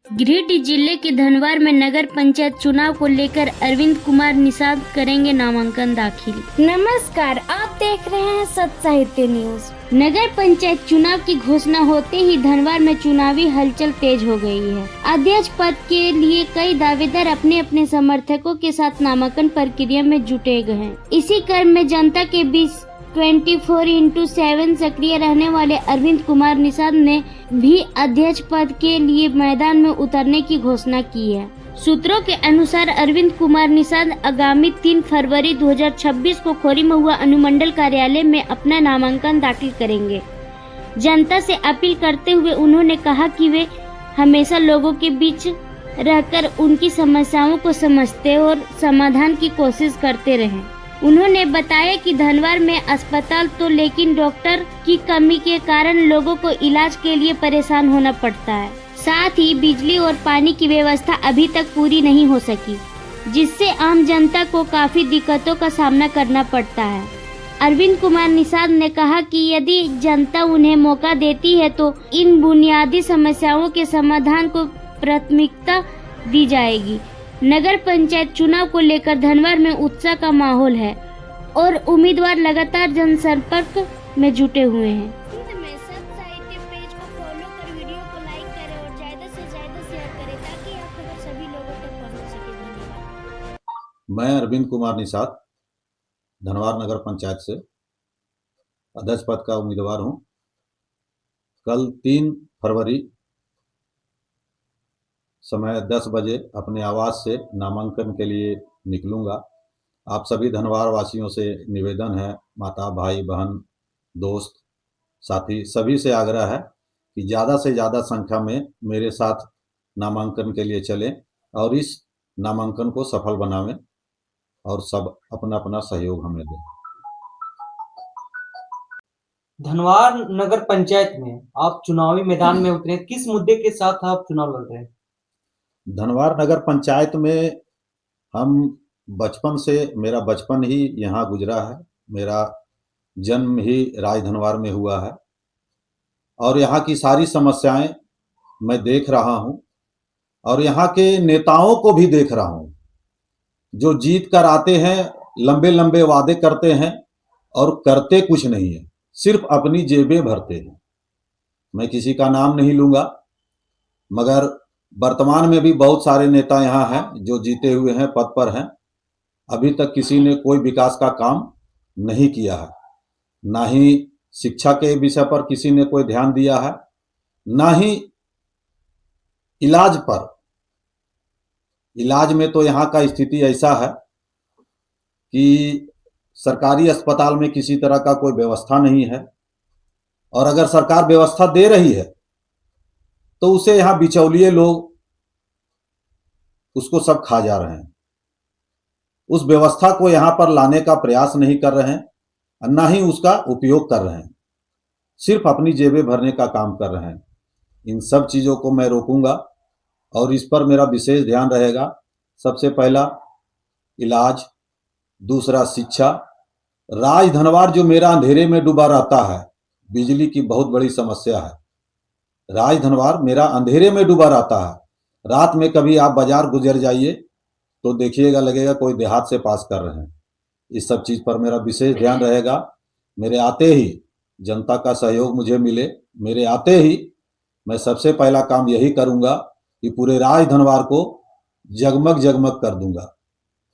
गिरिडीह जिले के धनवार में नगर पंचायत चुनाव को लेकर अरविंद कुमार निषाद करेंगे नामांकन दाखिल। नमस्कार, आप देख रहे हैं सत्य साहित्य न्यूज। नगर पंचायत चुनाव की घोषणा होते ही धनवार में चुनावी हलचल तेज हो गई है। अध्यक्ष पद के लिए कई दावेदार अपने अपने समर्थकों के साथ नामांकन प्रक्रिया में जुटे गए हैं। इसी क्रम में जनता के बीच 24/7 सक्रिय रहने वाले अरविंद कुमार निषाद ने भी अध्यक्ष पद के लिए मैदान में उतरने की घोषणा की है। सूत्रों के अनुसार अरविंद कुमार निषाद आगामी 3 फरवरी 2026 को खोरी महुआ अनुमंडल कार्यालय में अपना नामांकन दाखिल करेंगे। जनता से अपील करते हुए उन्होंने कहा कि वे हमेशा लोगों के बीच रहकर उनकी समस्याओं को समझते और समाधान की कोशिश करते रहें। उन्होंने बताया कि धनवार में अस्पताल तो लेकिन डॉक्टर की कमी के कारण लोगों को इलाज के लिए परेशान होना पड़ता है। साथ ही बिजली और पानी की व्यवस्था अभी तक पूरी नहीं हो सकी, जिससे आम जनता को काफी दिक्कतों का सामना करना पड़ता है। अरविंद कुमार निषाद ने कहा कि यदि जनता उन्हें मौका देती है तो इन बुनियादी समस्याओं के समाधान को प्राथमिकता दी जाएगी। नगर पंचायत चुनाव को लेकर धनवार में उत्साह का माहौल है और उम्मीदवार लगातार जनसंपर्क में जुटे हुए हैं। सत्य साहित्य पेज को फॉलो कर वीडियो को लाइक करें और ज्यादा से ज्यादा शेयर करें ताकि यह खबर सभी लोगों तक पहुंच सके। धन्यवाद। मैं अरविंद कुमार निषाद धनवार नगर पंचायत से अध्यक्ष पद का उम्मीदवार हूं। कल 3 फरवरी समय 10 बजे अपने आवास से नामांकन के लिए निकलूंगा। आप सभी धनवार वासियों से निवेदन है, माता, भाई, बहन, दोस्त, साथी सभी से आग्रह है कि ज़्यादा से ज़्यादा संख्या में मेरे साथ नामांकन के लिए चलें और इस नामांकन को सफल बनावें और सब अपना अपना सहयोग हमें दें। धनवार नगर पंचायत में आप चुनावी मैदान में उतरे, किस मुद्दे के साथ आप चुनाव लड़ रहे हैं? धनवार नगर पंचायत में हम बचपन से, मेरा बचपन ही यहाँ गुजरा है। मेरा जन्म ही राजधनवार में हुआ है और यहाँ की सारी समस्याएं मैं देख रहा हूँ और यहाँ के नेताओं को भी देख रहा हूँ जो जीत कर आते हैं, लंबे लंबे वादे करते हैं और करते कुछ नहीं है, सिर्फ अपनी जेबें भरते हैं। मैं किसी का नाम नहीं लूँगा, मगर वर्तमान में भी बहुत सारे नेता यहाँ हैं जो जीते हुए हैं, पद पर हैं। अभी तक किसी ने कोई विकास का काम नहीं किया है, ना ही शिक्षा के विषय पर किसी ने कोई ध्यान दिया है, ना ही इलाज पर। इलाज में तो यहाँ का स्थिति ऐसा है कि सरकारी अस्पताल में किसी तरह का कोई व्यवस्था नहीं है और अगर सरकार व्यवस्था दे रही है तो उसे यहाँ बिचौलिए लोग उसको सब खा जा रहे हैं। उस व्यवस्था को यहाँ पर लाने का प्रयास नहीं कर रहे हैं, ना ही उसका उपयोग कर रहे हैं, सिर्फ अपनी जेबें भरने का काम कर रहे हैं। इन सब चीज़ों को मैं रोकूंगा और इस पर मेरा विशेष ध्यान रहेगा। सबसे पहला इलाज, दूसरा शिक्षा। राजधनवार जो मेरा अंधेरे में डूबा रहता है, बिजली की बहुत बड़ी समस्या है। राजधनवार मेरा अंधेरे में डूबा रहता है। रात में कभी आप बाजार गुजर जाइए तो देखिएगा, लगेगा कोई देहात से पास कर रहे हैं। इस सब चीज़ पर मेरा विशेष ध्यान रहेगा। मेरे आते ही जनता का सहयोग मुझे मिले। मेरे आते ही मैं सबसे पहला काम यही करूंगा कि पूरे राजधनवार को जगमग जगमग कर दूंगा।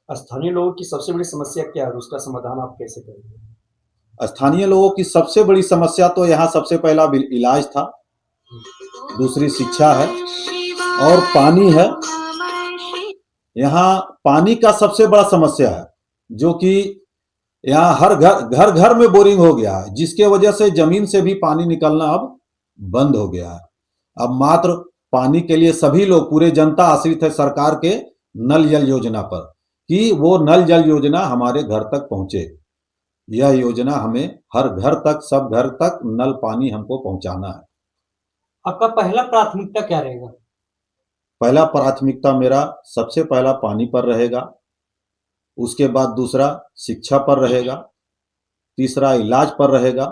स्थानीय लोगों की सबसे बड़ी समस्या क्या है, उसका समाधान आप कैसे करेंगे? स्थानीय लोगों की सबसे बड़ी समस्या तो यहाँ सबसे पहला इलाज था, दूसरी शिक्षा है और पानी है। यहाँ पानी का सबसे बड़ा समस्या है, जो कि यहाँ हर घर घर में बोरिंग हो गया है, जिसके वजह से जमीन से भी पानी निकलना अब बंद हो गया है। अब मात्र पानी के लिए सभी लोग, पूरे जनता आश्रित है सरकार के नल जल योजना पर, कि वो नल जल योजना हमारे घर तक पहुंचे। यह योजना हमें हर घर तक, सब घर तक नल पानी हमको पहुंचाना है। आपका पहला प्राथमिकता क्या रहेगा? पहला प्राथमिकता मेरा सबसे पहला पानी पर रहेगा, उसके बाद दूसरा शिक्षा पर रहेगा, तीसरा इलाज पर रहेगा,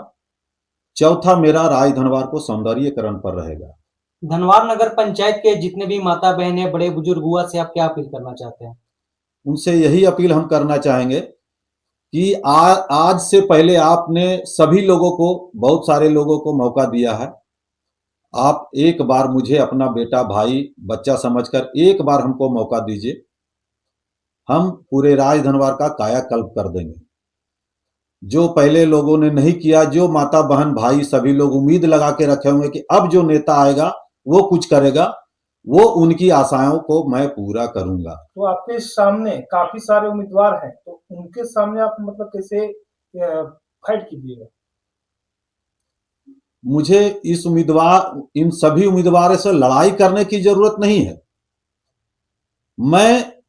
चौथा मेरा राजधनवार को सौंदर्यीकरण पर रहेगा। धनवार नगर पंचायत के जितने भी माता बहन है, बड़े बुजुर्ग हुआ से आप क्या अपील करना चाहते हैं? उनसे यही अपील हम करना चाहेंगे कि आज से पहले आपने सभी लोगों को, बहुत सारे लोगों को मौका दिया है। आप एक बार मुझे अपना बेटा, भाई, बच्चा समझकर एक बार हमको मौका दीजिए। हम पूरे राज धनवार का कायाकल्प कर देंगे। जो पहले लोगों ने नहीं किया, जो माता बहन भाई सभी लोग उम्मीद लगा के रखे होंगे कि अब जो नेता आएगा वो कुछ करेगा, वो उनकी आशाओं को मैं पूरा करूंगा। तो आपके सामने काफी सारे उम्मीदवार हैं, तो उनके सामने आप मतलब कैसे फाइट कीजिएगा? मुझे इन सभी उम्मीदवारों से लड़ाई करने की जरूरत नहीं है। मैं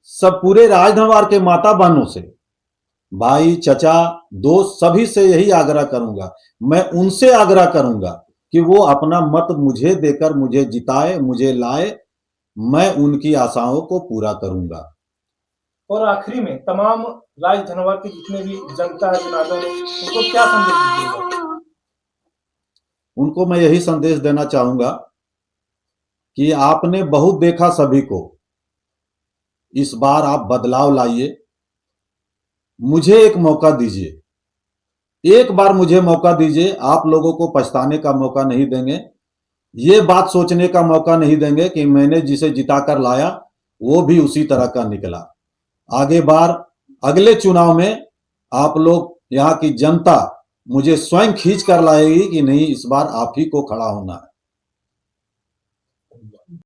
सब पूरे राजधनवार के माता बहनों से, भाई, चचा, दोस्त, सभी से यही आग्रह करूंगा। मैं उनसे आग्रह करूंगा कि वो अपना मत मुझे देकर मुझे जिताए, मुझे लाए। मैं उनकी आशाओं को पूरा करूंगा। और आखिरी में तमाम राज धनवार की जितने भी जनता है, जनार्दन, उनको क्या संदेश दीजिएगा? उनको मैं यही संदेश देना चाहूंगा कि आपने बहुत देखा सभी को, इस बार आप बदलाव लाइए। मुझे एक मौका दीजिए, एक बार मुझे मौका दीजिए। आप लोगों को पछताने का मौका नहीं देंगे, ये बात सोचने का मौका नहीं देंगे कि मैंने जिसे जिताकर लाया वो भी उसी तरह का निकला। अगले चुनाव में आप लोग, यहाँ की जनता मुझे स्वयं खींच कर लाएगी कि नहीं, इस बार आप ही को खड़ा होना है।